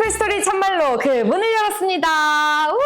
피플스토리 참말로 그 문을 열었습니다. 우!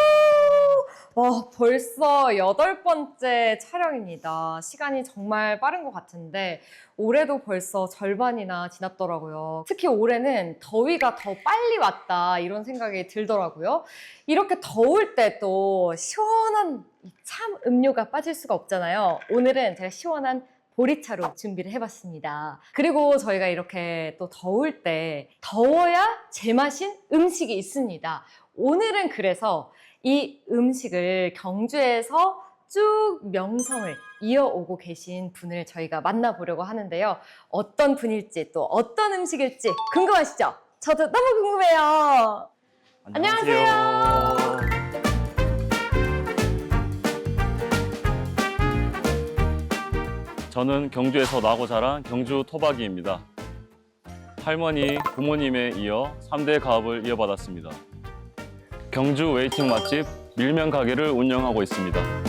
와, 벌써 8번째 촬영입니다. 시간이 정말 빠른 것 같은데 올해도 벌써 절반이나 지났더라고요. 특히 올해는 더위가 더 빨리 왔다 이런 생각이 들더라고요. 이렇게 더울 때 또 시원한 참 음료가 빠질 수가 없잖아요. 오늘은 제가 시원한 보리차로 준비를 해봤습니다. 그리고 저희가 이렇게 또 더울 때 더워야 제맛인 음식이 있습니다. 오늘은 그래서 이 음식을 경주에서 쭉 명성을 이어오고 계신 분을 저희가 만나보려고 하는데요. 어떤 분일지 또 어떤 음식일지 궁금하시죠? 저도 너무 궁금해요. 안녕하세요. 저는 경주에서 나고 자란 경주 토박이입니다. 할머니, 부모님에 이어 3대 가업을 이어받았습니다. 경주 웨이팅 맛집 밀면 가게를 운영하고 있습니다.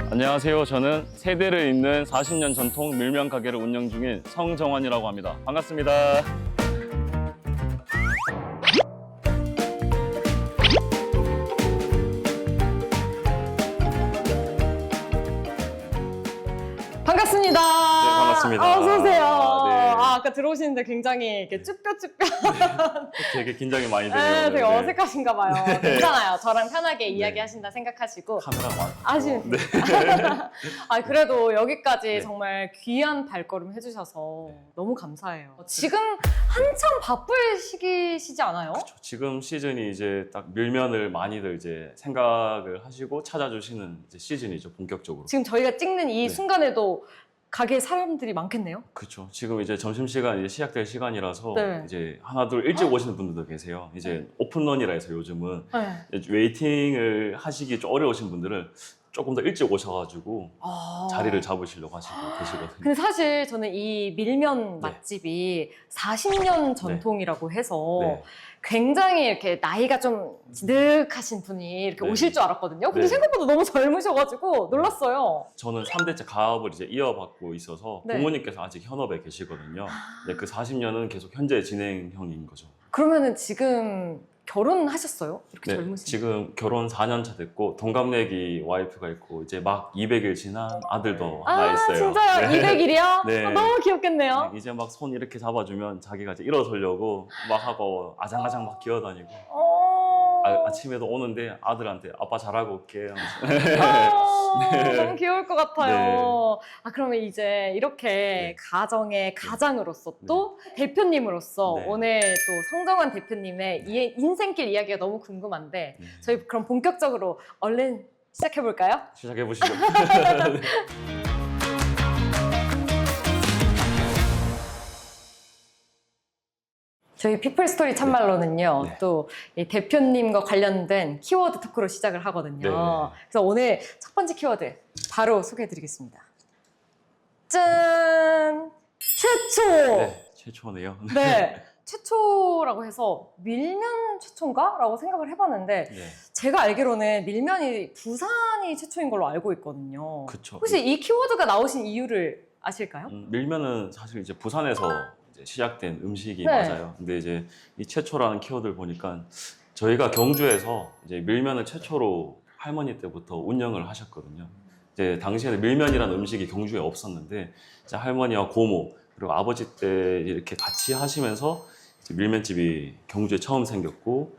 안녕하세요. 저는 세대를 잇는 40년 전통 밀면 가게를 운영 중인 성정환이라고 합니다. 반갑습니다. 반갑습니다. 네, 반갑습니다. 어서 오세요. 네. 아까 들어오시는데 굉장히 이렇게 쭈뼛쭈뼛. 되게 긴장이 많이 되네요. 네, 되게 네. 어색하신가 봐요. 괜찮아요. 저랑 편하게 이야기하신다 생각하시고. 카메라가 아시면 네. 아, 그래도 여기까지 네. 정말 귀한 발걸음 해주셔서 너무 감사해요. 지금 한참 바쁠 시기시지 않아요? 지금 시즌이 이제 딱 밀면을 많이들 이제 생각을 하시고 찾아주시는 이제 시즌이죠, 본격적으로. 지금 저희가 찍는 이 네. 순간에도 가게에 사람들이 많겠네요? 그렇죠. 지금 이제 점심시간 이제 시작될 시간이라서 네. 이제 하나둘 일찍 오시는 분들도 계세요. 이제 오픈런이라 해서 요즘은 네. 이제 웨이팅을 하시기 좀 어려우신 분들은 조금 더 일찍 오셔가지고 아... 자리를 잡으시려고 하시고 계시거든요. 근데 사실 저는 이 밀면 네. 맛집이 40년 전통이라고 해서 네. 굉장히 이렇게 나이가 좀 지득하신 분이 이렇게 네. 오실 줄 알았거든요. 근데 네. 생각보다 너무 젊으셔가지고 놀랐어요. 저는 3대째 가업을 이제 이어받고 있어서 네. 부모님께서 아직 현업에 계시거든요. 네, 그 40년은 계속 현재 진행형인 거죠. 그러면은 지금 결혼하셨어요? 이렇게 네, 젊으신? 지금 결혼 4년 차 됐고 동갑내기 와이프가 있고 이제 막 200일 지난 아들도 하나 있어요. 진짜요? 네. 200일이요? 네. 너무 귀엽겠네요. 네, 이제 막 손 이렇게 잡아주면 자기가 이제 일어서려고 막 하고 아장아장 막 기어다니고 아침에도 오는데 아들한테 아빠 잘하고 올게 하면서. 네. 너무 귀여울 것 같아요. 네. 아, 그러면 이제 이렇게 네. 가정의 가장으로서 또 대표님으로서 네. 오늘 또 성정환 대표님의 이 인생길 이야기가 너무 궁금한데 네. 저희 그럼 본격적으로 얼른 시작해볼까요? 시작해 보시죠. 저희 피플스토리 참말로는요, 네. 또 이 대표님과 관련된 키워드 토크로 시작을 하거든요. 네. 그래서 오늘 첫 번째 키워드 바로 소개해드리겠습니다. 짠! 최초! 네, 최초네요. 네. 최초라고 해서 밀면 최초인가? 라고 생각을 해봤는데 네. 제가 알기로는 밀면이 부산이 최초인 걸로 알고 있거든요. 그쵸. 혹시 이 키워드가 나오신 이유를 아실까요? 밀면은 사실 이제 부산에서 이제 시작된 음식이 네. 맞아요. 근데 이제 이 최초라는 키워드를 보니까 저희가 경주에서 이제 밀면을 최초로 할머니 때부터 운영을 하셨거든요. 이제 당시에는 밀면이라는 음식이 경주에 없었는데 이제 할머니와 고모 그리고 아버지 때 이렇게 같이 하시면서 이제 밀면집이 경주에 처음 생겼고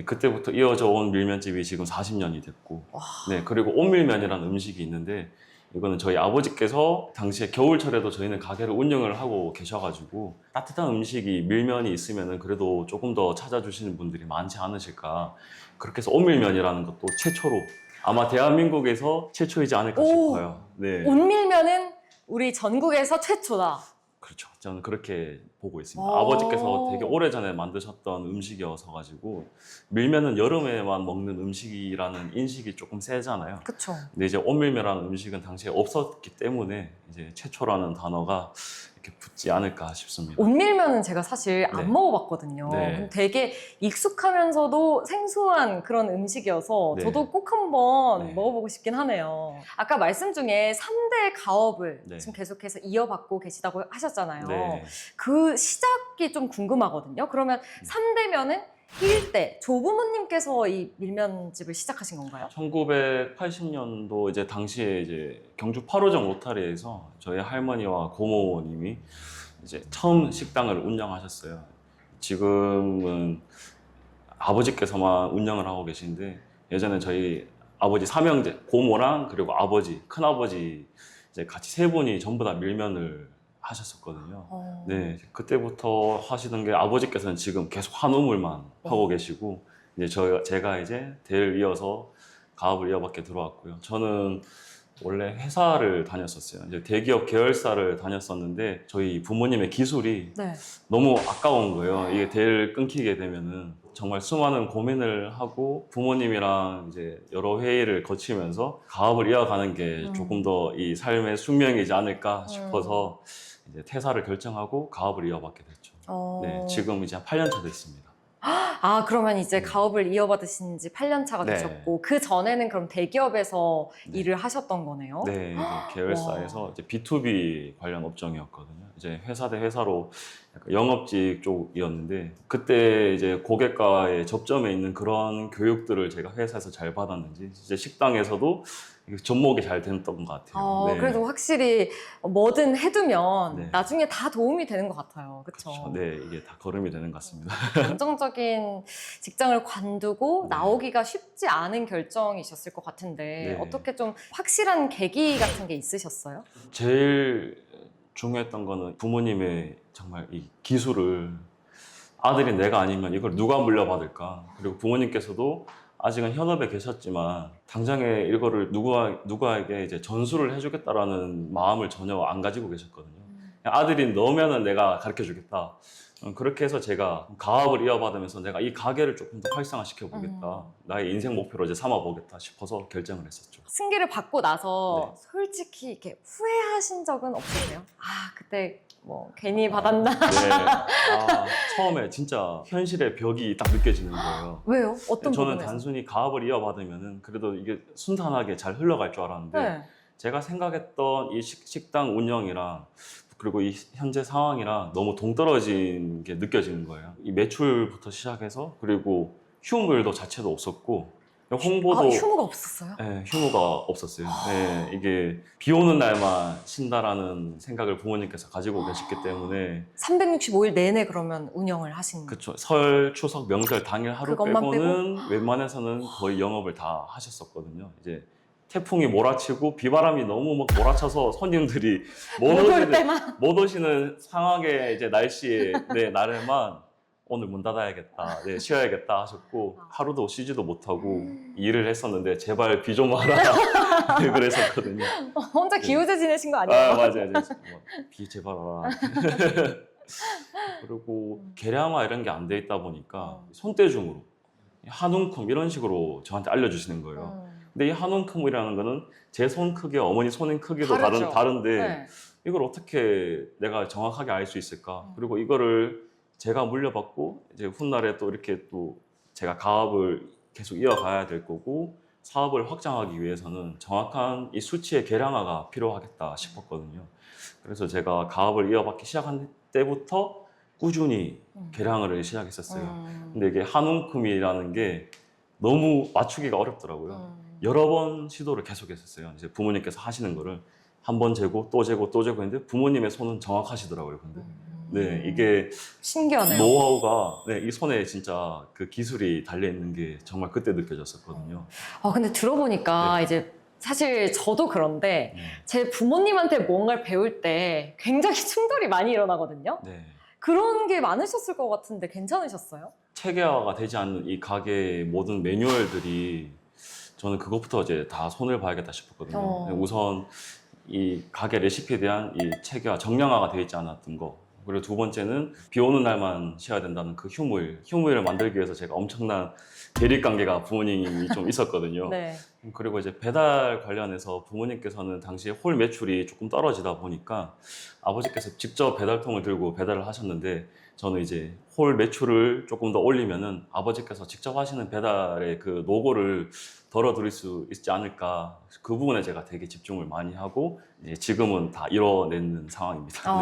그때부터 이어져 온 밀면집이 지금 40년이 됐고 네 그리고 온밀면이라는 음식이 있는데 이거는 저희 아버지께서 당시에 겨울철에도 저희는 가게를 운영을 하고 계셔가지고 따뜻한 음식이 밀면이 있으면은 그래도 조금 더 찾아주시는 분들이 많지 않으실까 그렇게 해서 온밀면이라는 것도 최초로 아마 대한민국에서 최초이지 않을까 싶어요. 네. 온밀면은 우리 전국에서 최초다. 그렇죠. 저는 그렇게 보고 있습니다. 오. 아버지께서 되게 오래전에 만드셨던 음식이어서 가지고 밀면은 여름에만 먹는 음식이라는 인식이 조금 세잖아요. 그쵸. 근데 이제 온밀면이라는 음식은 당시에 없었기 때문에 이제 최초라는 단어가 이렇게 붙지 않을까 싶습니다. 온밀면은 제가 사실 안 네. 먹어봤거든요. 네. 되게 익숙하면서도 생소한 그런 음식이어서 네. 저도 꼭 한번 네. 먹어보고 싶긴 하네요. 아까 말씀 중에 3대 가업을 네. 지금 계속해서 이어받고 계시다고 하셨잖아요. 네. 그 시작이 좀 궁금하거든요. 그러면 3대면은 1대 조부모님께서 이 밀면집을 시작하신 건가요? 1980년도 이제 당시에 이제 경주 8호점 로타리에서 저희 할머니와 고모님이 이제 처음 식당을 운영하셨어요. 지금은 아버지께서만 운영을 하고 계신데 예전에 저희 아버지 삼형제 고모랑 그리고 아버지 큰아버지 이제 같이 세 분이 전부 다 밀면을 하셨었거든요. 네, 그때부터 하시던 게 아버지께서는 지금 계속 한우물만 하고 계시고 이제 제가 이제 대를 이어서 가업을 이어받게 들어왔고요. 저는 원래 회사를 다녔었어요. 이제 대기업 계열사를 다녔었는데 저희 부모님의 기술이 네. 너무 아까운 거예요. 이게 대를 끊기게 되면은 정말 수많은 고민을 하고 부모님이랑 이제 여러 회의를 거치면서 가업을 이어가는 게 조금 더 이 삶의 숙명이지 않을까 싶어서 이제 퇴사를 결정하고 가업을 이어받게 됐죠. 네, 지금 이제 한 8년 차 됐습니다. 아, 그러면 이제 가업을 이어받으신 지 8년 차가 네. 되셨고, 그 전에는 그럼 대기업에서 네. 일을 하셨던 거네요? 네, 이제 계열사에서 이제 B2B 관련 업종이었거든요. 이제 회사 대 회사로 약간 영업직 쪽이었는데 그때 이제 고객과의 접점에 있는 그런 교육들을 제가 회사에서 잘 받았는지 이제 식당에서도 접목이 잘 됐던 것 같아요. 네. 그래도 확실히 뭐든 해두면 네. 나중에 다 도움이 되는 것 같아요. 그쵸? 그렇죠. 네, 이게 다 걸음이 되는 것 같습니다. 안정적인 직장을 관두고 네. 나오기가 쉽지 않은 결정이셨을 것 같은데 네. 어떻게 좀 확실한 계기 같은 게 있으셨어요? 제일 중요했던 거는 부모님의 정말 이 기술을 아들이 내가 아니면 이걸 누가 물려받을까? 그리고 부모님께서도 아직은 현업에 계셨지만 당장에 이거를 누구에게 이제 전수를 해주겠다라는 마음을 전혀 안 가지고 계셨거든요. 그냥 아들이 넣으면은 내가 가르쳐 주겠다. 그렇게 해서 제가 가업을 이어받으면서 내가 이 가게를 조금 더 활성화시켜 보겠다. 나의 인생 목표로 이제 삼아 보겠다 싶어서 결정을 했었죠. 승기를 받고 나서 네. 솔직히 이렇게 후회하신 적은 없으세요? 아, 그때 뭐 괜히 받았나? 네. 처음에 진짜 현실의 벽이 딱 느껴지는 거예요. 왜요? 어떤 저는 부분에서? 단순히 가업을 이어받으면은 그래도 이게 순탄하게 잘 흘러갈 줄 알았는데 네. 제가 생각했던 이 식당 운영이랑 그리고 이 현재 상황이랑 너무 동떨어진 게 느껴지는 거예요. 이 매출부터 시작해서 그리고 휴무일도 자체도 없었고 홍보도 휴무가 없었어요? 네, 휴무가 없었어요. 네, 이게 비 오는 날만 쉰다라는 생각을 부모님께서 가지고 계셨기 때문에 365일 내내 그러면 운영을 하신 그렇죠. 설, 추석, 명절 당일 하루 그것만 빼고는 웬만해서는 거의 영업을 다 하셨었거든요. 이제 태풍이 몰아치고 비바람이 너무 막 몰아쳐서 손님들이 못 오시는 상하게 이제 날씨에 네, 날에만 오늘 문 닫아야겠다, 네, 쉬어야겠다 하셨고 하루도 쉬지도 못하고 일을 했었는데 제발 비 좀 와라 네, 그랬었거든요. 혼자 기우제 지내신 거 아니에요? 맞아요. 비 제발 와라. 그리고 계량화 이런 게 안 돼 있다 보니까 손대중으로 한 움큼 이런 식으로 저한테 알려주시는 거예요. 근데 이 한 움큼이라는 거는 제 손 크기, 어머니 손의 크기도 다르죠. 다른데 네. 이걸 어떻게 내가 정확하게 알 수 있을까? 그리고 이거를 제가 물려받고 이제 훗날에 또 이렇게 또 제가 가업을 계속 이어가야 될 거고 사업을 확장하기 위해서는 정확한 이 수치의 계량화가 필요하겠다 싶었거든요. 그래서 제가 가업을 이어받기 시작한 때부터 꾸준히 계량을 시작했었어요. 근데 이게 한 움큼이라는 게 너무 맞추기가 어렵더라고요. 여러 번 시도를 계속했었어요. 이제 부모님께서 하시는 거를 한 번 재고 또 재고 또 재고 했는데 부모님의 손은 정확하시더라고요. 근데 네, 이게 신기하네요. 노하우가 네, 이 손에 진짜 그 기술이 달려 있는 게 정말 그때 느껴졌었거든요. 근데 들어보니까 네. 이제 사실 저도 그런데 네. 제 부모님한테 뭔가를 배울 때 굉장히 충돌이 많이 일어나거든요. 네. 그런 게 많으셨을 것 같은데 괜찮으셨어요? 체계화가 되지 않는 이 가게의 모든 매뉴얼들이 저는 그것부터 이제 다 손을 봐야겠다 싶었거든요. 우선 이 가게 레시피에 대한 이 체계화, 정량화가 되어 있지 않았던 거. 그리고 두 번째는 비 오는 날만 쉬어야 된다는 그 휴무일을 만들기 위해서 제가 엄청난 대립관계가 부모님이 좀 있었거든요. 네. 그리고 이제 배달 관련해서 부모님께서는 당시에 홀 매출이 조금 떨어지다 보니까 아버지께서 직접 배달통을 들고 배달을 하셨는데 저는 이제 홀 매출을 조금 더 올리면은 아버지께서 직접 하시는 배달의 그 노고를 덜어드릴 수 있지 않을까, 그 부분에 제가 되게 집중을 많이 하고 이제 지금은 다 이뤄내는 상황입니다.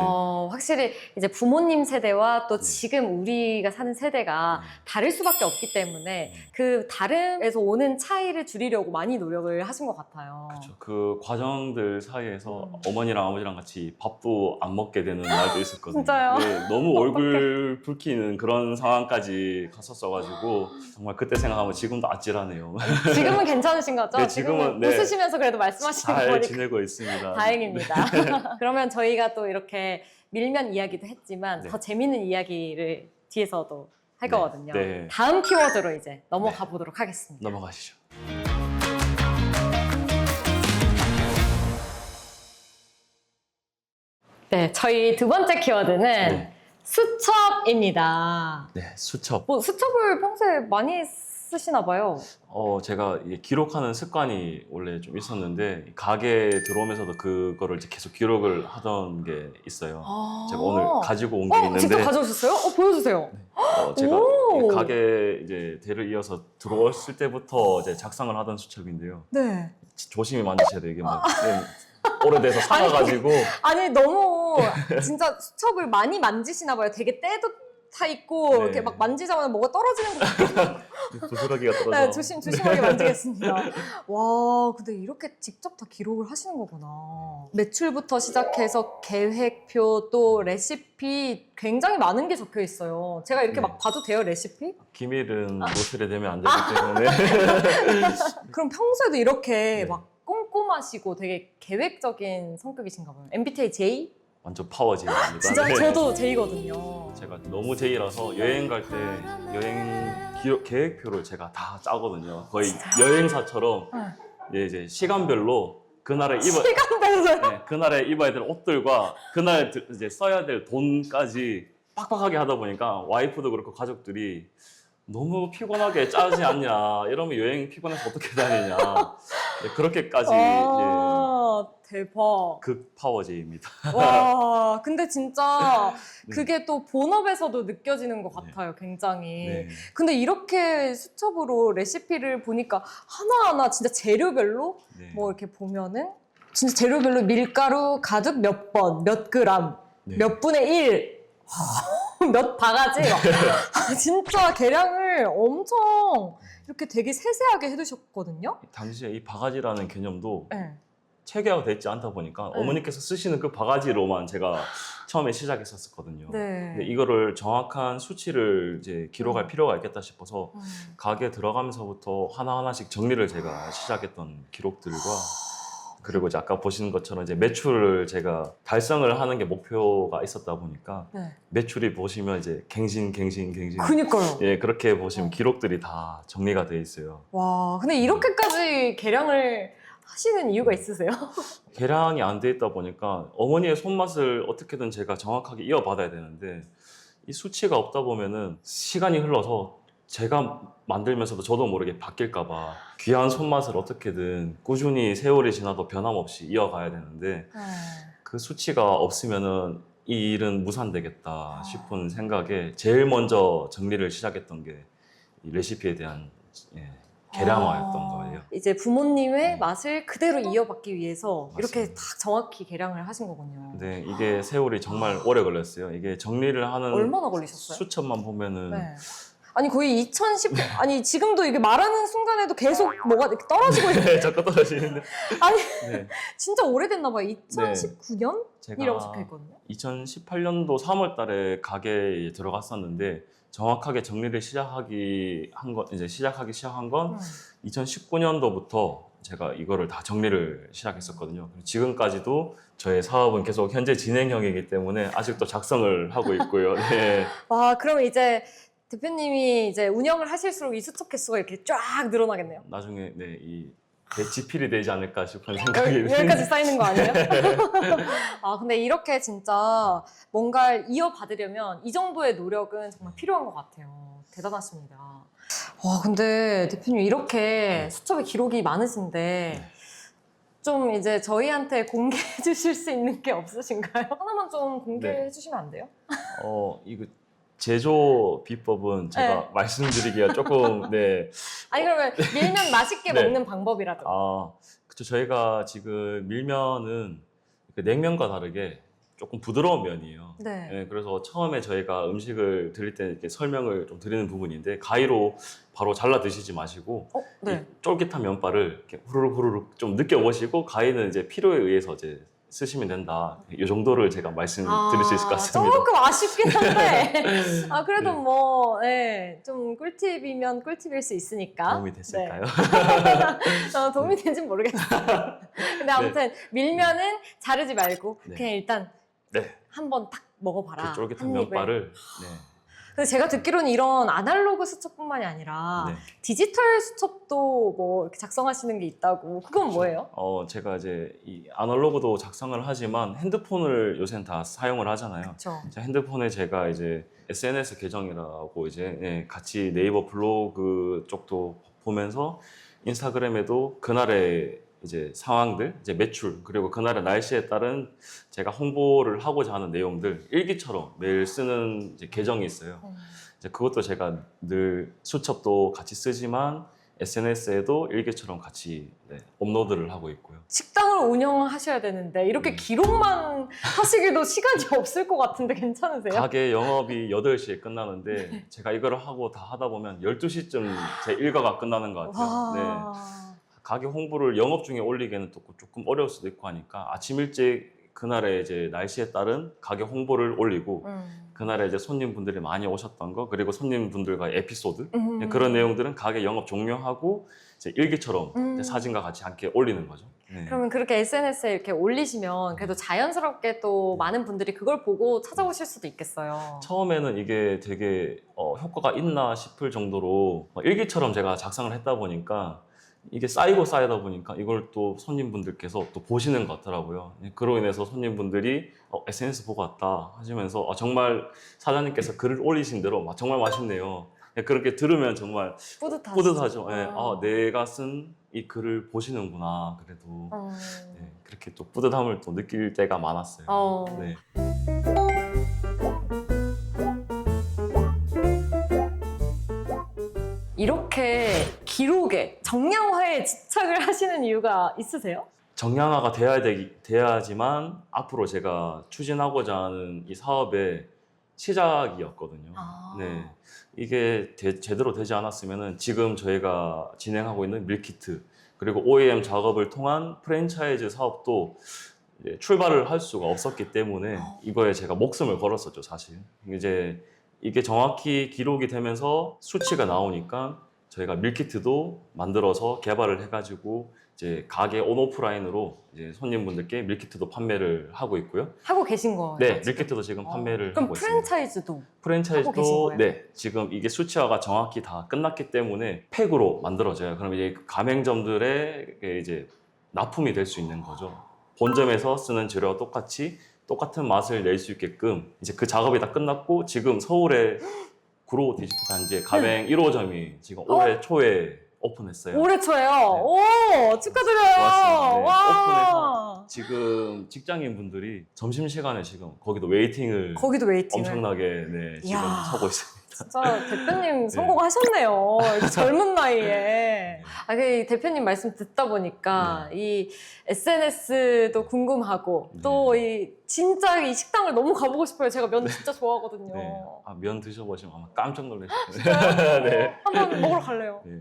확실히 이제 부모님 세대와 또 네. 지금 우리가 사는 세대가 네. 다를 수밖에 없기 때문에 그 다름에서 오는 차이를 줄이려고 많이 노력을 하신 것 같아요. 그렇죠. 그 과정들 사이에서 음. 어머니랑 아버지랑 같이 밥도 안 먹게 되는 날도 있었거든요. 진짜요? 네, 너무 얼굴 붉히는 그런 상황까지 갔었어가지고 정말 그때 생각하면 지금도 아찔하네요. 지금은 괜찮으신 거죠? 네, 지금은, 네. 웃으시면서 그래도 말씀하시는 잘 거니까 지내고 있습니다. 다행입니다. 그러면 저희가 또 이렇게 밀면 이야기도 했지만 네. 더 재밌는 이야기를 뒤에서도 할 네. 거거든요. 네. 다음 키워드로 이제 넘어가 네. 보도록 하겠습니다. 넘어가시죠. 네, 저희 두 번째 키워드는 네. 수첩입니다. 네, 수첩. 뭐 수첩을 평소에 많이 쓰시나 봐요. 제가 이게 기록하는 습관이 원래 좀 있었는데 가게에 들어오면서도 그거를 이제 계속 기록을 하던 게 있어요. 제가 오늘 가지고 온 게 있는데 직접 가져오셨어요? 보여주세요. 제가 오! 이 가게 이제 대를 이어서 들어왔을 때부터 이제 작성을 하던 수첩인데요. 네. 조심히 만지셔야 돼요. 이게 막 오래돼서 사가지고 아니 너무 진짜 수첩을 많이 만지시나 봐요. 되게 때도 타 있고 네. 이렇게 막 만지자마자 뭐가 떨어지는 것 같아요. 부스러기가 떨어져. 네, 조심하게 만지겠습니다. 와, 근데 이렇게 직접 다 기록을 하시는 거구나. 매출부터 시작해서 계획표 또 레시피 굉장히 많은 게 적혀 있어요. 제가 이렇게 네. 막 봐도 돼요, 레시피? 기밀은 노출이 되면 안 되기 때문에 그럼 평소에도 이렇게 네. 막 꼼꼼하시고 되게 계획적인 성격이신가 봐요. MBTI J? 완전 파워제입니다. 진짜 네. 저도 J거든요. 제가 너무 제이라서 여행 갈 때 여행 계획표를 제가 다 짜거든요. 거의 여행사처럼 이제 시간별로 그날에 시간별로 그날에 입어야 될 옷들과 그날 이제 써야 될 돈까지 빡빡하게 하다 보니까 와이프도 그렇고 가족들이 너무 피곤하게 짜지 않냐, 이러면 여행 피곤해서 어떻게 다니냐, 그렇게까지 아, 대박. 극 파워제이입니다. 와, 근데 진짜 네. 그게 또 본업에서도 느껴지는 것 같아요, 굉장히. 네. 근데 이렇게 수첩으로 레시피를 보니까 하나하나 진짜 재료별로 네. 뭐 이렇게 보면은 진짜 재료별로 밀가루 가득 몇 번, 몇 그램, 네. 몇 분의 1, 몇 바가지. 진짜 계량을 엄청 이렇게 되게 세세하게 해두셨거든요. 당시에 이 바가지라는 개념도 네. 체계화되어 있지 않다 보니까 네. 어머니께서 쓰시는 그 바가지로만 제가 처음에 시작했었거든요. 네. 근데 이거를 정확한 수치를 이제 기록할 필요가 있겠다 싶어서 음. 가게 들어가면서부터 하나하나씩 정리를 제가 시작했던 기록들과, 그리고 이제 아까 보시는 것처럼 이제 매출을 제가 달성을 하는 게 목표가 있었다 보니까 네. 매출이 보시면 이제 갱신 그니까요. 예, 그렇게 보시면 기록들이 다 정리가 돼 있어요. 와, 근데 이렇게까지 계량을 하시는 이유가 있으세요? 계량이 안 돼 있다 보니까 어머니의 손맛을 어떻게든 제가 정확하게 이어받아야 되는데 이 수치가 없다 보면은 시간이 흘러서 제가 만들면서도 저도 모르게 바뀔까봐 귀한 손맛을 어떻게든 꾸준히 세월이 지나도 변함없이 이어가야 되는데 그 수치가 없으면은 이 일은 무산되겠다 싶은 생각에 제일 먼저 정리를 시작했던 게 이 레시피에 대한 계량화였던 거예요. 이제 부모님의 네. 맛을 그대로 이어받기 위해서 이렇게 맞습니다. 딱 정확히 계량을 하신 거군요. 근데 이게 세월이 정말 오래 걸렸어요. 이게 정리를 하는 얼마나 걸리셨어요? 수첩만 보면은 네. 아니 거의 2010 아니 지금도 이게 말하는 순간에도 계속 뭐가 이렇게 떨어지고 있는 네, 자꾸 떨어지는데. 아니 네, 진짜 오래됐나 봐요. 2019년이라고 제가 적혀 있거든요. 2018년도 3월 달에 가게에 들어갔었는데 정확하게 정리를 이제 시작하기 시작한 건 2019년도부터 제가 이거를 다 정리를 시작했었거든요. 그리고 지금까지도 저의 사업은 계속 현재 진행형이기 때문에 아직도 작성을 하고 있고요. 네. 와, 그럼 이제 대표님이 이제 운영을 하실수록 이 수첩 개수가 이렇게 쫙 늘어나겠네요. 나중에 이 지필이 되지 않을까 싶은 생각이 여기까지 쌓이는 거 아니에요? 아, 근데 이렇게 진짜 뭔가를 이어받으려면 이 정도의 노력은 정말 필요한 것 같아요. 대단하십니다. 와, 근데 대표님 이렇게 수첩에 기록이 많으신데 좀 이제 저희한테 공개해 주실 수 있는 게 없으신가요? 하나만 좀 공개해 주시면 안 돼요? 이거 제조 비법은 제가 네. 말씀드리기가 조금 아니, 그러면 밀면 맛있게 네. 먹는 방법이라도. 그쵸. 저희가 지금 밀면은 그 냉면과 다르게 조금 부드러운 면이에요. 네. 네, 그래서 처음에 저희가 음식을 드릴 때 이렇게 설명을 좀 드리는 부분인데 가위로 바로 잘라 드시지 마시고 네. 이 쫄깃한 면발을 이렇게 후루룩 좀 느껴보시고 가위는 이제 필요에 의해서 이제 쓰시면 된다. 이 정도를 제가 말씀드릴 수 있을 것 같습니다. 조금 아쉽긴 한데. 그래도 네. 뭐, 좀 꿀팁이면 꿀팁일 수 있으니까. 도움이 됐을까요? 도움이 된지는 모르겠어요. 근데 아무튼 밀면은 자르지 말고 네. 그냥 일단 네. 한번 딱 먹어봐라. 그 쫄깃한 한 입에. 면발을 근데 제가 듣기로는 이런 아날로그 수첩뿐만이 아니라 네. 디지털 수첩도 뭐 이렇게 작성하시는 게 있다고. 그건 뭐예요? 제가 이제 이 아날로그도 작성을 하지만 핸드폰을 요새는 다 사용을 하잖아요. 그렇죠. 핸드폰에 제가 이제 SNS 계정이라고 이제 같이 네이버 블로그 쪽도 보면서 인스타그램에도 그날의 이제 상황들, 이제 매출, 그리고 그날의 날씨에 따른 제가 홍보를 하고자 하는 내용들 일기처럼 매일 쓰는 이제 계정이 있어요. 이제 그것도 제가 늘 수첩도 같이 쓰지만 SNS에도 일기처럼 같이 업로드를 하고 있고요. 식당을 운영하셔야 되는데 이렇게 기록만 하시기도 시간이 없을 것 같은데 괜찮으세요? 가게 영업이 8시에 끝나는데 제가 이걸 하고 다 하다 보면 12시쯤 제 일과가 끝나는 것 같아요. 네. 가게 홍보를 영업 중에 올리기에는 또 조금 어려울 수도 있고 하니까 아침 일찍 그날의 이제 날씨에 따른 가게 홍보를 올리고 그날에 이제 손님분들이 많이 오셨던 거 그리고 손님분들과의 에피소드 그런 내용들은 가게 영업 종료하고 이제 일기처럼 이제 사진과 같이 함께 올리는 거죠. 네. 그러면 그렇게 SNS에 이렇게 올리시면 그래도 자연스럽게 또 많은 분들이 그걸 보고 찾아오실 수도 있겠어요. 처음에는 이게 되게 효과가 있나 싶을 정도로 일기처럼 제가 작성을 했다 보니까 이게 쌓이고 쌓이다 보니까 이걸 또 손님분들께서 또 보시는 것 같더라고요. 그로 인해서 손님분들이 SNS 보고 왔다 하시면서 정말 사장님께서 글을 올리신 대로 정말 맛있네요. 그렇게 들으면 정말 뿌듯하죠. 내가 쓴 이 글을 보시는구나. 그래도 그렇게 또 뿌듯함을 또 느낄 때가 많았어요. 네. 이렇게 기록에 정량화에 집착을 하시는 이유가 있으세요? 정량화가 돼야지만 앞으로 제가 추진하고자 하는 이 사업의 시작이었거든요. 네, 이게 제대로 되지 않았으면은 지금 저희가 진행하고 있는 밀키트 그리고 OEM 작업을 통한 프랜차이즈 사업도 이제 출발을 할 수가 없었기 때문에 이거에 제가 목숨을 걸었었죠, 사실. 이제 이게 정확히 기록이 되면서 수치가 나오니까 저희가 밀키트도 만들어서 개발을 해가지고 이제 가게 온오프라인으로 이제 손님분들께 밀키트도 판매를 하고 있고요. 하고 계신 거예요? 네, 밀키트도 지금 판매를 그럼 하고 있습니다. 프랜차이즈도 하고 계신 프랜차이즈도 거예요? 네, 지금 이게 수치화가 정확히 다 끝났기 때문에 팩으로 만들어져요. 그럼 이제 가맹점들의 이제 납품이 될 수 있는 거죠. 본점에서 쓰는 재료와 똑같은 맛을 낼 수 있게끔 이제 그 작업이 다 끝났고 지금 서울의 구로 디지털 단지의 가맹 1호점이 지금 올해 초에 오픈했어요. 올해 초에요? 네. 오, 축하드려요. 고맙습니다. 네, 와. 오픈해서 지금 직장인 분들이 점심시간에 지금 거기도 웨이팅을 거기도 웨이팅을. 엄청나게 지금 이야. 서고 있습니다. 진짜 대표님 성공하셨네요. 이렇게 젊은 나이에. 그 대표님 말씀 듣다 보니까 이 SNS도 궁금하고 또 이 진짜 이 식당을 너무 가보고 싶어요. 제가 면 진짜 좋아하거든요. 네. 면 드셔보시면 아마 깜짝 놀라실 거예요. 진짜요? 네. 한번 먹으러 갈래요. 네.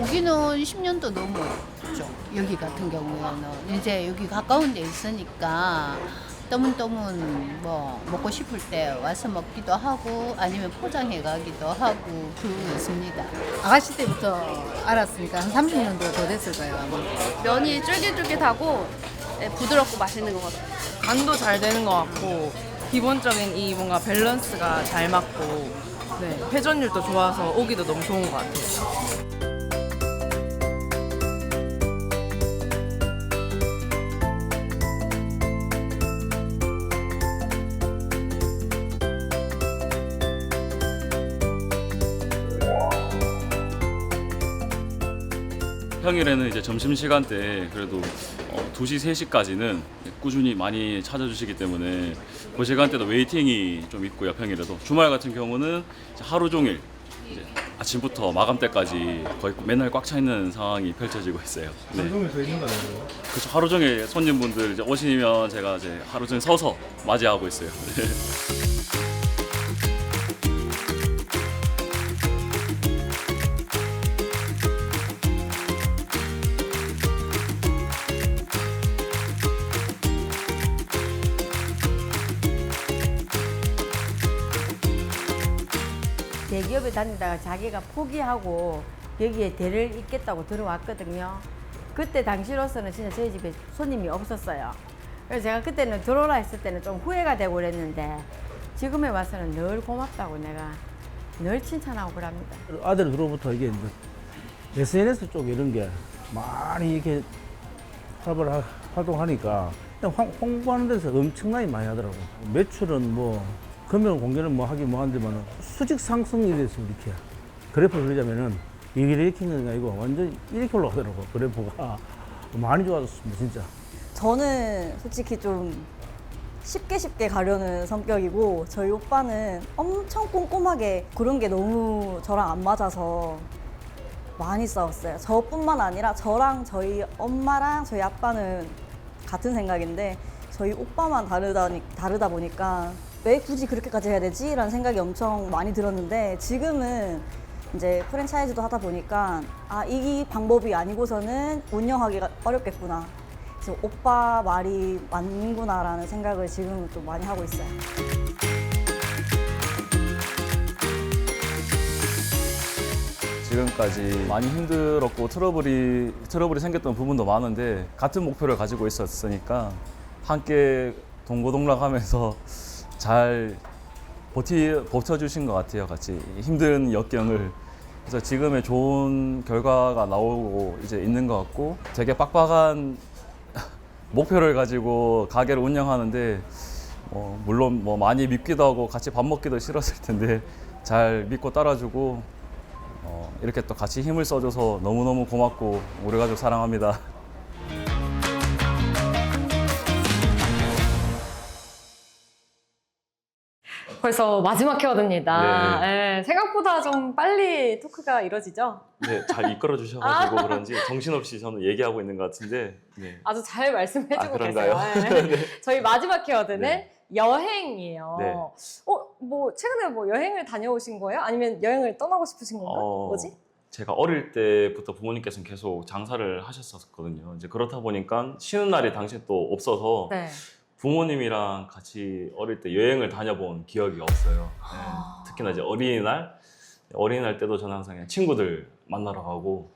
여기는 10년도 넘었죠. 여기 같은 경우에는 이제 여기 가까운 데 있으니까 떠문떠문 뭐 먹고 싶을 때 와서 먹기도 하고 아니면 포장해 가기도 하고 그러고 있습니다. 아가씨 때부터 알았으니까 한 30년도 더 됐을 거예요. 아마. 면이 쫄깃쫄깃하고 네, 부드럽고 맛있는 것 같아요. 간도 잘 되는 것 같고 기본적인 이 뭔가 밸런스가 잘 맞고 네, 회전율도 좋아서 오기도 너무 좋은 것 같아요. 평일에는 이제 점심시간 때 그래도 2시, 3시까지는 꾸준히 많이 찾아주시기 때문에 그 시간대도 웨이팅이 좀 있고요, 평일에도. 주말 같은 경우는 이제 하루 종일 이제 아침부터 마감 때까지 거의 맨날 꽉 차 있는 상황이 펼쳐지고 있어요. 네. 하루 종일 서 있는 거 아니에요? 그렇죠. 하루 종일 손님분들 이제 오시면 제가 이제 하루 종일 서서 맞이하고 있어요. 네. 대기업에 다니다가 자기가 포기하고 여기에 대를 잇겠다고 들어왔거든요. 그때 당시로서는 진짜 저희 집에 손님이 없었어요. 그래서 제가 그때는 들어오라 했을 때는 좀 후회가 되고 그랬는데 지금에 와서는 늘 고맙다고 내가 늘 칭찬하고 그럽니다. 아들 들어부터 이게 이제 SNS 쪽 이런 게 많이 이렇게 활동하니까 그냥 홍보하는 데서 엄청나게 많이 하더라고. 매출은 뭐 금액 공개는 뭐 하긴 뭐 한데만 수직 상승이 돼서 이렇게 그래프를 그리자면은 이렇게 있는 게 아니고 완전 이렇게 올라가더라고. 그래프가 많이 좋아졌습니다, 진짜. 저는 솔직히 좀 쉽게 가려는 성격이고 저희 오빠는 엄청 꼼꼼하게 그런 게 너무 저랑 안 맞아서 많이 싸웠어요. 저뿐만 아니라 저랑 저희 엄마랑 저희 아빠는 같은 생각인데 저희 오빠만 다르다 보니까 왜 굳이 그렇게까지 해야 되지? 라는 생각이 엄청 많이 들었는데 지금은 이제 프랜차이즈도 하다 보니까 아, 이 방법이 아니고서는 운영하기가 어렵겠구나. 그래서 오빠 말이 맞는구나라는 생각을 지금은 좀 많이 하고 있어요. 지금까지 많이 힘들었고 트러블이 생겼던 부분도 많은데 같은 목표를 가지고 있었으니까 함께 동고동락하면서 잘 버텨주신 것 같아요. 같이 힘든 역경을. 그래서 지금의 좋은 결과가 나오고 이제 있는 것 같고 되게 빡빡한 목표를 가지고 가게를 운영하는데 물론 뭐 많이 밉기도 하고 같이 밥 먹기도 싫었을 텐데 잘 믿고 따라주고 이렇게 또 같이 힘을 써줘서 너무너무 고맙고 우리 가족 사랑합니다. 벌써 마지막 키워드입니다. 네. 네, 생각보다 좀 빨리 토크가 이루어지죠? 네, 잘 이끌어 주셔가지고 그런지 정신없이 저는 얘기하고 있는 것 같은데. 네. 아주 잘 말씀해주고 아, 그런가요? 계세요. 네. 네. 저희 마지막 키워드는 네. 여행이에요. 네. 뭐 최근에 뭐 여행을 다녀오신 거예요? 아니면 여행을 떠나고 싶으신 건가? 뭐지? 제가 어릴 때부터 부모님께서는 계속 장사를 하셨었거든요. 이제 그렇다 보니까 쉬는 날이 당시 또 없어서 네. 부모님이랑 같이 어릴 때 여행을 다녀본 기억이 없어요. 네. 특히나 이제 어린이날 때도 저는 항상 그냥 친구들 만나러 가고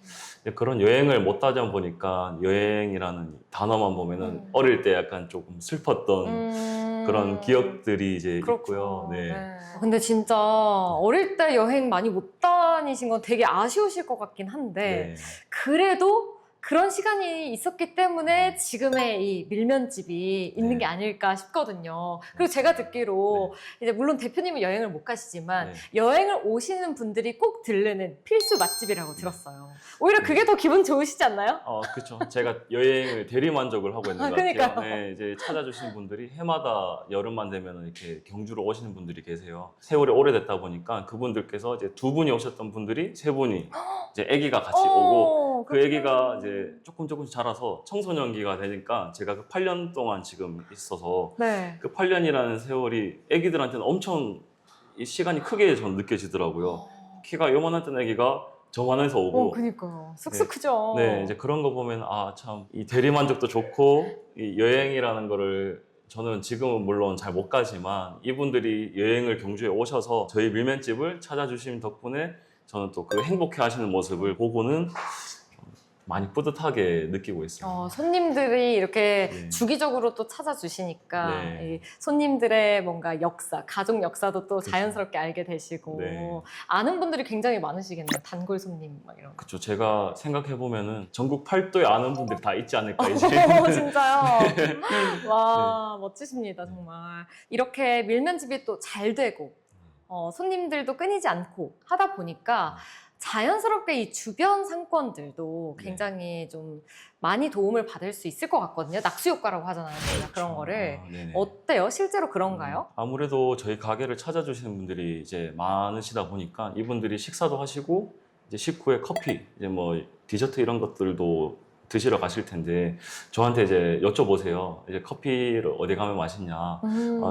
그런 여행을 못 다녀보니까 여행이라는 단어만 보면은 어릴 때 약간 조금 슬펐던 그런 기억들이 이제 그렇구나. 있고요. 네. 근데 진짜 어릴 때 여행 많이 못 다니신 건 되게 아쉬우실 것 같긴 한데 네. 그래도 그런 시간이 있었기 때문에 지금의 이 밀면집이 있는 네. 게 아닐까 싶거든요. 그리고 제가 듣기로 이제 물론 대표님은 여행을 못 가시지만 네. 여행을 오시는 분들이 꼭 들르는 필수 맛집이라고 들었어요. 오히려 그게 더 기분 좋으시지 않나요? 그렇죠. 제가 여행을 대리 만족을 하고 있는 것 그러니까요. 같아요. 네, 이제 찾아주신 분들이 해마다 여름만 되면 이렇게 경주로 오시는 분들이 계세요. 세월이 오래됐다 보니까 그분들께서 이제 2분이 오셨던 분들이 3분이 이제 아기가 같이 오고 그 아기가 이제 조금씩 자라서 청소년기가 되니까 제가 그 8년 동안 지금 있어서 네. 그 8년이라는 세월이 아기들한테는 엄청 이 시간이 크게 저는 느껴지더라고요. 키가 요만했던 아기가 저만해서 오고 그니까요. 쑥쑥 크죠. 네, 이제 그런 거 보면 참 이 대리 만족도 좋고 이 여행이라는 거를 저는 지금은 물론 잘 못 가지만 이분들이 여행을 경주에 오셔서 저희 밀면집을 찾아주신 덕분에 저는 또 그 행복해하시는 모습을 보고는 많이 뿌듯하게 느끼고 있어요. 손님들이 이렇게 네. 주기적으로 또 찾아주시니까 네. 이 손님들의 뭔가 역사, 가족 역사도 또 그렇죠. 자연스럽게 알게 되시고 네. 아는 분들이 굉장히 많으시겠네요. 단골 손님 막 이런 거. 그렇죠. 제가 생각해 보면은 전국 팔도에 아는 분들이 다 있지 않을까 이제. 진짜요? 와, 멋지십니다, 정말. 이렇게 밀면집이 또 잘 되고, 손님들도 끊이지 않고 하다 보니까 자연스럽게 이 주변 상권들도 굉장히 좀 많이 도움을 받을 수 있을 것 같거든요. 낙수 효과라고 하잖아요, 저희가 그런 거를. 네네. 어때요? 실제로 그런가요? 아무래도 저희 가게를 찾아주시는 분들이 이제 많으시다 보니까 이분들이 식사도 하시고 이제 식후에 커피, 이제 뭐 디저트 이런 것들도 드시러 가실 텐데 저한테 이제 여쭤보세요. 이제 커피를 어디 가면 맛있냐.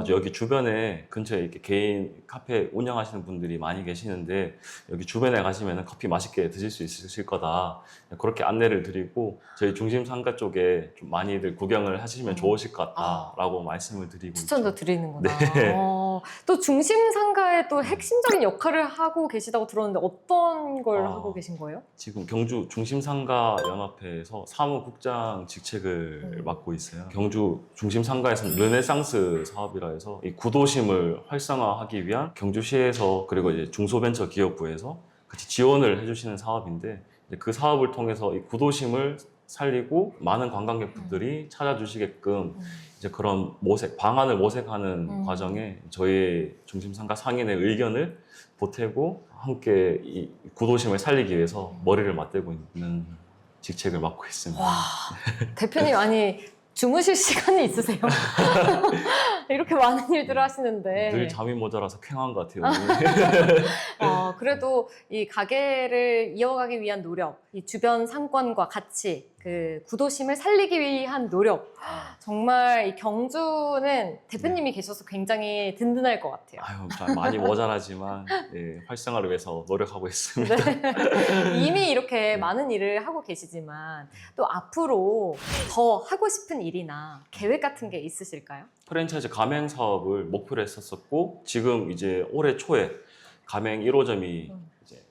여기 주변에 근처에 이렇게 개인 카페 운영하시는 분들이 많이 계시는데 여기 주변에 가시면 커피 맛있게 드실 수 있으실 거다. 그렇게 안내를 드리고 저희 중심 상가 쪽에 좀 많이들 구경을 하시면 좋으실 것 같다라고 말씀을 드리고 추천도 있죠. 드리는구나. 네. 또 중심 상가에 또 핵심적인 역할을 하고 계시다고 들었는데 어떤 걸 하고 계신 거예요? 지금 경주 중심상가 연합회에서 사무국장 직책을 맡고 있어요. 경주 중심상가에서는 르네상스 사업이라 해서 이 구도심을 활성화하기 위한 경주시에서 그리고 이제 중소벤처기업부에서 같이 지원을 해주시는 사업인데 이제 그 사업을 통해서 이 구도심을 살리고 많은 관광객분들이 찾아주시게끔 이제 그런 방안을 모색하는 과정에 저희 중심상가 상인의 의견을 보태고 함께 이 구도심을 살리기 위해서 머리를 맞대고 있는 직책을 맡고 있습니다. 와, 대표님 아니 주무실 시간이 있으세요? 이렇게 많은 일들을 하시는데 늘 잠이 모자라서 쾌한 것 같아요. 오늘. 그래도 이 가게를 이어가기 위한 노력, 이 주변 상권과 같이 그 구도심을 살리기 위한 노력, 정말 이 경주는 대표님이 계셔서 굉장히 든든할 것 같아요. 아유, 참 많이 모자라지만 예, 활성화를 위해서 노력하고 있습니다. 이미 이렇게 많은 일을 하고 계시지만 또 앞으로 더 하고 싶은 일이나 계획 같은 게 있으실까요? 프랜차이즈 가맹 사업을 목표로 했었고 지금 이제 올해 초에 가맹 1호점이 이제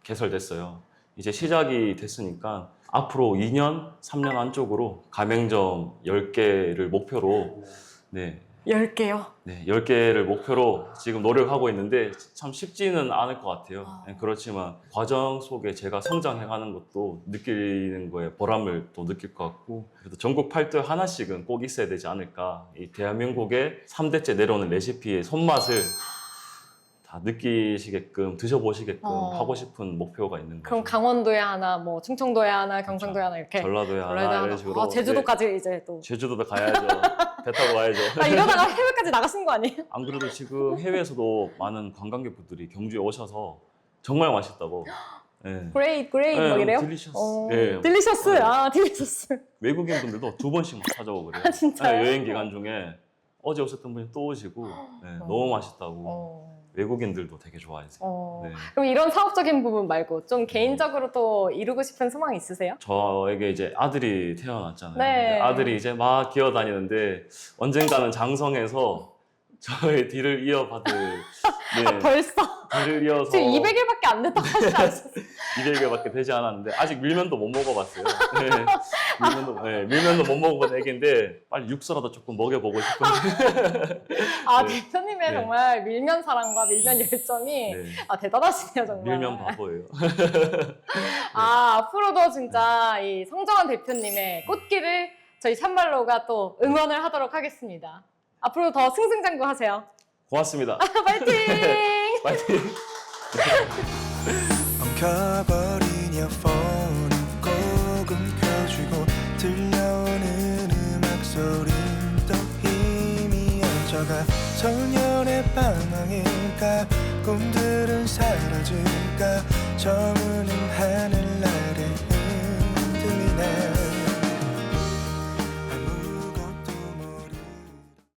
개설됐어요. 이제 시작이 됐으니까 앞으로 2년, 3년 안쪽으로 가맹점 10개를 목표로 10개요? 네, 10개를 목표로 지금 노력하고 있는데 참 쉽지는 않을 것 같아요. 그렇지만 과정 속에 제가 성장해가는 것도 느끼는 거에 보람을 또 느낄 것 같고 그래도 전국 팔도에 하나씩은 꼭 있어야 되지 않을까. 이 대한민국의 3대째 내려오는 레시피의 손맛을 다 느끼시게끔 드셔보시게끔 하고 싶은 목표가 있는 거죠. 그럼 강원도에 하나, 뭐 충청도에 하나, 경상도에 하나 이렇게 전라도에 하나 이런 식으로 제주도까지 이제 또 제주도도 가야죠. 배 타고 가야죠. 이러다가 해외까지 나가시는 거 아니에요? 안 그래도 지금 해외에서도 많은 관광객분들이 경주에 오셔서 정말 맛있다고. 네. 그레이트 네, 막 이래요? 딜리셔스. 딜리셔스. 네. 딜리셔스. 외국인분들도 2번씩 막 찾아오고 그래요. 진짜요? 네, 여행 기간 중에 어제 오셨던 분이 또 오시고 너무 맛있다고. 외국인들도 되게 좋아해요. 네. 그럼 이런 사업적인 부분 말고 좀 개인적으로 또 이루고 싶은 소망 있으세요? 저에게 이제 아들이 태어났잖아요. 네. 아들이 이제 막 기어다니는데 언젠가는 장성해서 저의 뒤를 이어받을 벌써 뒤를 이어서 지금 200일밖에 안 됐다고 하시지 않으셨어요? 200일밖에 되지 않았는데 아직 밀면도 못 먹어봤어요. 밀면도 못 먹어본 애기인데 빨리 육수라도 조금 먹여보고 싶은데. 대표님의 정말 밀면 사랑과 밀면 열정이 대단하시네요 정말. 밀면 바보예요. 앞으로도 진짜 이 성정환 대표님의 꽃길을 저희 참말로가 또 응원을 하도록 하겠습니다. 앞으로 더 승승장구하세요. 고맙습니다. 파이팅! 파이팅! 엉켜버린 이어폰은 꼭 움켜쥐고 들려오는 음악 소리도 희미해져가 소년의 방황일까 꿈들은 사라질까 저무는 하늘